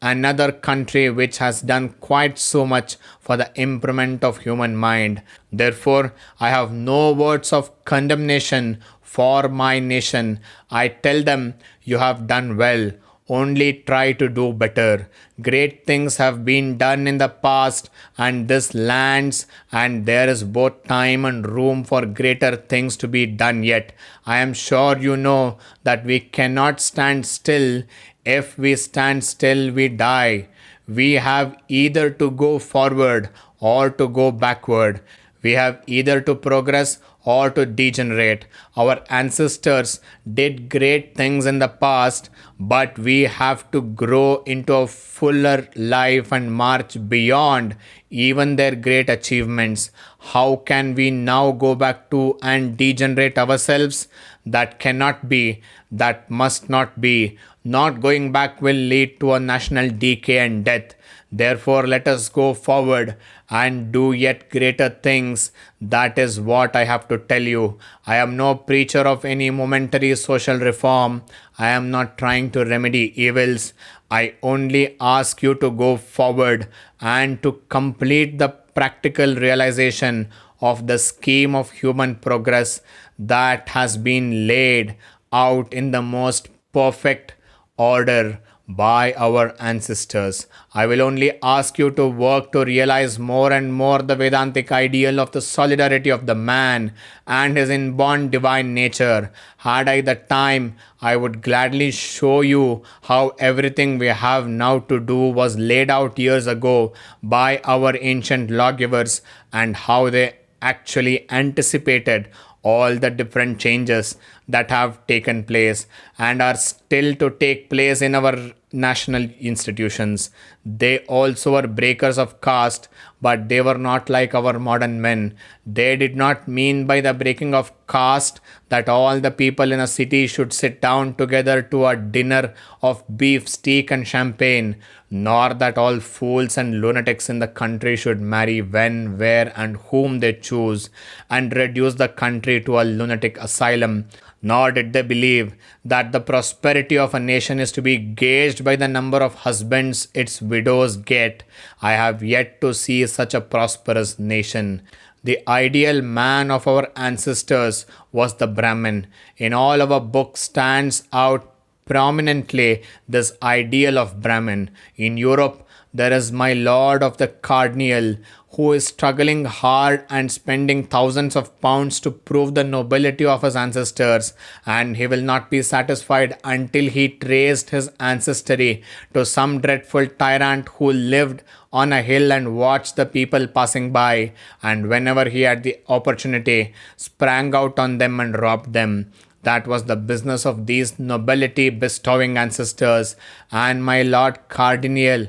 another country which has done quite so much for the improvement of human mind. Therefore, I have no words of condemnation for my nation. I tell them, you have done well. Only try to do better. Great things have been done in the past and this lands, and there is both time and room for greater things to be done yet. I am sure you know that we cannot stand still. If we stand still, we die. We have either to go forward or to go backward. We have either to progress or to degenerate. Our ancestors did great things in the past, but we have to grow into a fuller life and march beyond even their great achievements. How can we now go back to and degenerate ourselves? That cannot be, that must not be. Not going back will lead to a national decay and death. Therefore, let us go forward and do yet greater things. That is what I have to tell you. I am no preacher of any momentary social reform. I am not trying to remedy evils. I only ask you to go forward and to complete the practical realization of the scheme of human progress that has been laid out in the most perfect order by our ancestors. I will only ask you to work to realize more and more the Vedantic ideal of the solidarity of the man and his inborn divine nature. Had I the time, I would gladly show you how everything we have now to do was laid out years ago by our ancient lawgivers, and how they actually anticipated all the different changes that have taken place and are still to take place in our national institutions. They also were breakers of caste, but they were not like our modern men. They did not mean by the breaking of caste that all the people in a city should sit down together to a dinner of beef steak and champagne, nor that all fools and lunatics in the country should marry when, where, and whom they choose, and reduce the country to a lunatic asylum. Nor did they believe that the prosperity of a nation is to be gauged by the number of husbands its widows get. I have yet to see such a prosperous nation. The ideal man of our ancestors was the Brahmin. In all our books stands out prominently this ideal of Brahmin. In Europe, there is my lord of the Cardinal, who is struggling hard and spending thousands of pounds to prove the nobility of his ancestors, and he will not be satisfied until he traced his ancestry to some dreadful tyrant who lived on a hill and watched the people passing by, and whenever he had the opportunity, sprang out on them and robbed them. That was the business of these nobility bestowing ancestors, and my Lord Cardinal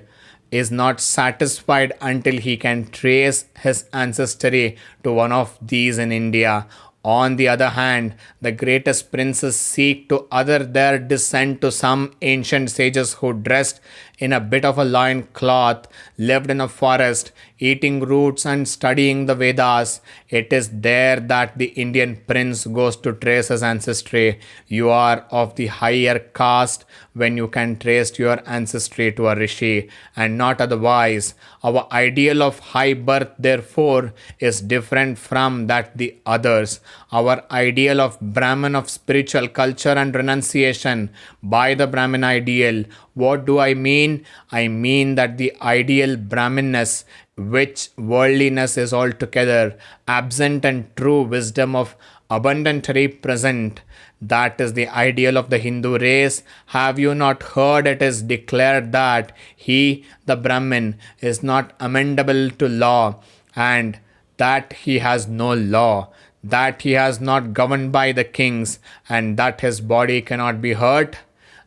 is not satisfied until he can trace his ancestry to one of these in India. On the other hand, the greatest princes seek to other their descent to some ancient sages who dressed in a bit of a loin cloth, lived in a forest, eating roots and studying the Vedas. It is there that the Indian prince goes to trace his ancestry. You are of the higher caste when you can trace your ancestry to a rishi, and not otherwise. Our ideal of high birth, therefore, is different from that the others. Our ideal of Brahman, of spiritual culture and renunciation by the Brahmin ideal. What do I mean? I mean that the ideal Brahminness, which worldliness is altogether absent, and true wisdom of abundantly present. That is the ideal of the Hindu race. Have you not heard it is declared that he, the Brahmin, is not amendable to law, and that he has no law, that he has not governed by the kings, and that his body cannot be hurt?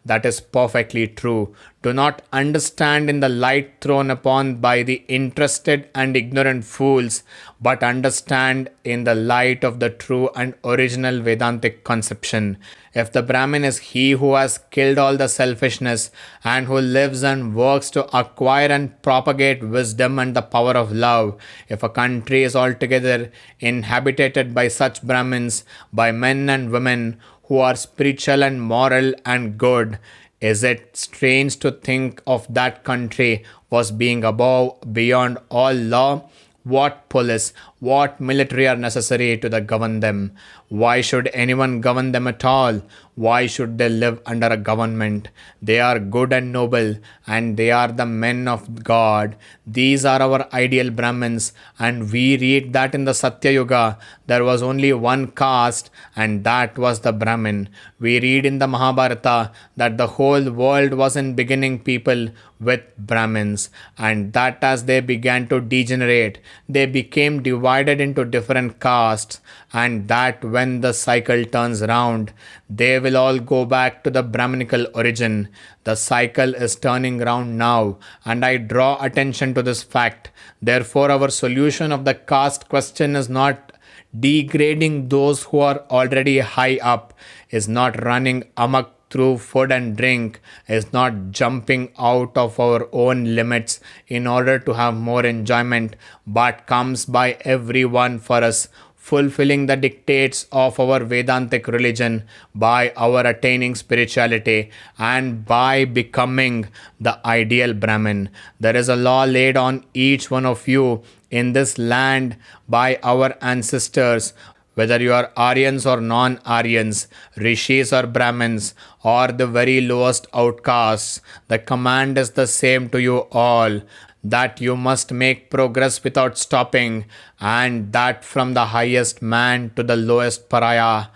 That is perfectly true. Do not understand in the light thrown upon by the interested and ignorant fools, but understand in the light of the true and original Vedantic conception. If the Brahmin is he who has killed all the selfishness and who lives and works to acquire and propagate wisdom and the power of love, if a country is altogether inhabited by such Brahmins, by men and women who are spiritual and moral and good, is it strange to think of that country was being above, beyond all law? What police, What military are necessary to govern them? Why should anyone govern them at all? Why should they live under a government? They are good and noble, and they are the men of God. These are our ideal Brahmins, and we read that in the Satya Yuga there was only one caste, and that was the Brahmin. We read in the Mahabharata that the whole world was in beginning people with Brahmins, and that as they began to degenerate, they became divided into different castes, and that when the cycle turns round, they will all go back to the Brahminical origin. The cycle is turning round now, and I draw attention to this fact. Therefore, our solution of the caste question is not degrading those who are already high up, is not running amok through food and drink, is not jumping out of our own limits in order to have more enjoyment, but comes by everyone for us, fulfilling the dictates of our Vedantic religion by our attaining spirituality and by becoming the ideal Brahmin. There is a law laid on each one of you in this land by our ancestors. Whether you are Aryans or non-Aryans, Rishis or Brahmins, or the very lowest outcasts, the command is the same to you all, that you must make progress without stopping, and that from the highest man to the lowest pariah,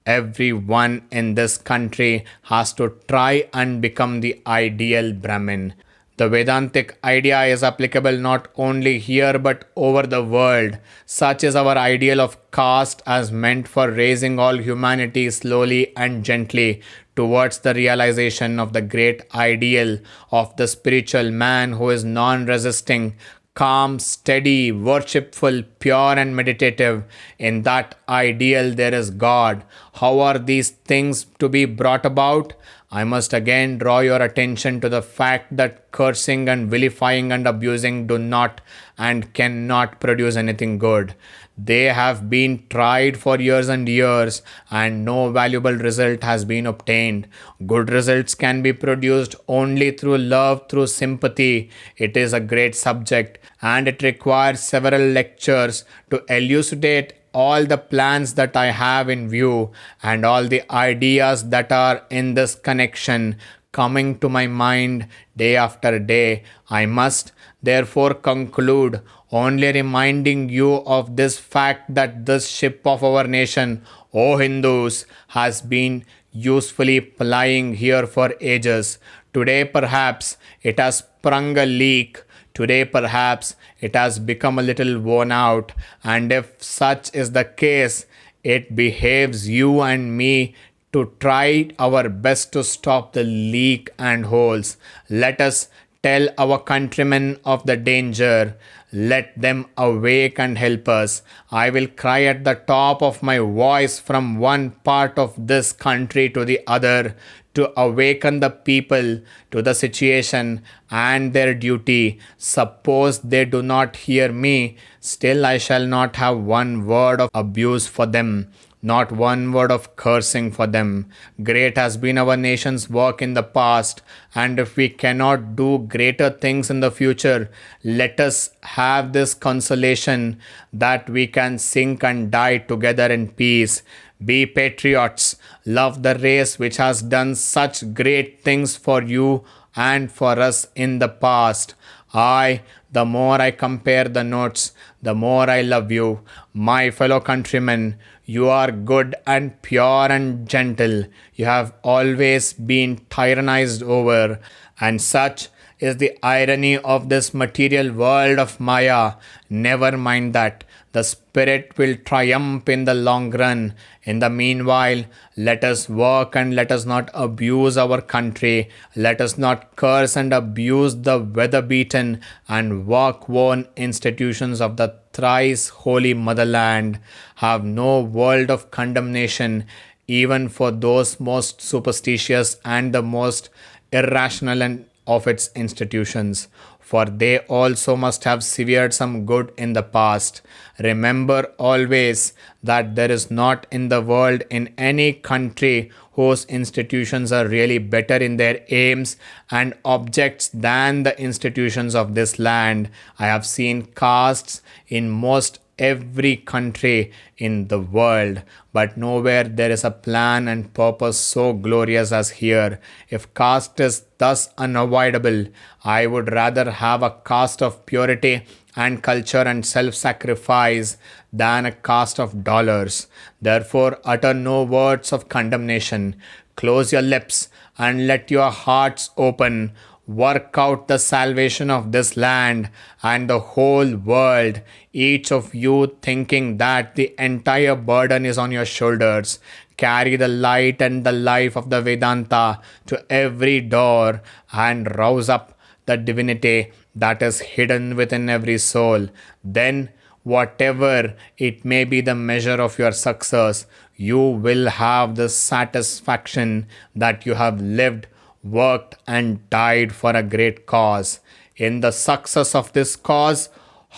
everyone in this country has to try and become the ideal Brahmin. The Vedantic idea is applicable not only here but over the world. Such is our ideal of caste as meant for raising all humanity slowly and gently towards the realization of the great ideal of the spiritual man who is non-resisting, calm, steady, worshipful, pure and meditative. In that ideal there is God. How are these things to be brought about? I must again draw your attention to the fact that cursing and vilifying and abusing do not and cannot produce anything good. They have been tried for years and years, and no valuable result has been obtained. Good results can be produced only through love, through sympathy. It is a great subject, and it requires several lectures to elucidate all the plans that I have in view and all the ideas that are in this connection coming to my mind day after day. I must therefore conclude only reminding you of this fact that this ship of our nation, O Hindus, has been usefully plying here for ages. Today perhaps it has sprung a leak. Today perhaps it has become a little worn out, and if such is the case, it behaves you and me to try our best to stop the leak and holes. Let us tell our countrymen of the danger. Let them awake and help us. I will cry at the top of my voice from one part of this country to the other to awaken the people to the situation and their duty. Suppose they do not hear me, still I shall not have one word of abuse for them, not one word of cursing for them. Great has been our nation's work in the past, and if we cannot do greater things in the future, let us have this consolation that we can sink and die together in peace. Be patriots. Love the race which has done such great things for you and for us in the past. The more I compare the notes, the more I love you. My fellow countrymen, you are good and pure and gentle. You have always been tyrannized over, and such is the irony of this material world of Maya. Never mind that. The spirit will triumph in the long run. In the meanwhile, let us work and let us not abuse our country. Let us not curse and abuse the weather-beaten and work-worn institutions of the thrice holy motherland. Have no world of condemnation even for those most superstitious and the most irrational and of its institutions, for they also must have severed some good in the past. Remember always that there is not in the world in any country whose institutions are really better in their aims and objects than the institutions of this land. I have seen castes in most every country in the world, but nowhere there is a plan and purpose so glorious as here. If caste is thus unavoidable, I would rather have a caste of purity and culture and self-sacrifice than a caste of dollars. Therefore, utter no words of condemnation. Close your lips and let your hearts open. Work out the salvation of this land and the whole world, each of you thinking that the entire burden is on your shoulders. Carry the light and the life of the Vedanta to every door and rouse up the divinity that is hidden within every soul. Then, whatever it may be the measure of your success, you will have the satisfaction that you have lived, worked, and died for a great cause. In the success of this cause,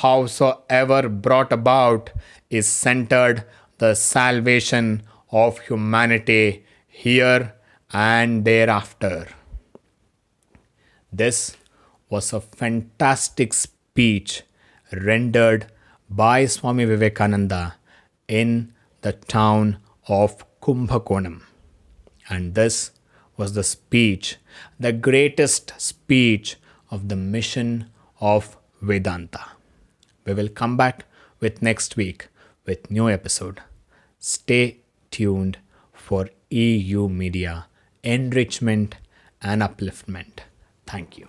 howsoever brought about, is centered the salvation of humanity here and thereafter. This was a fantastic speech rendered by Swami Vivekananda in the town of Kumbakonam. And this was the speech, the greatest speech of the mission of Vedanta. We will come back with next week with new episode. Stay tuned for EU Media enrichment and upliftment. Thank you.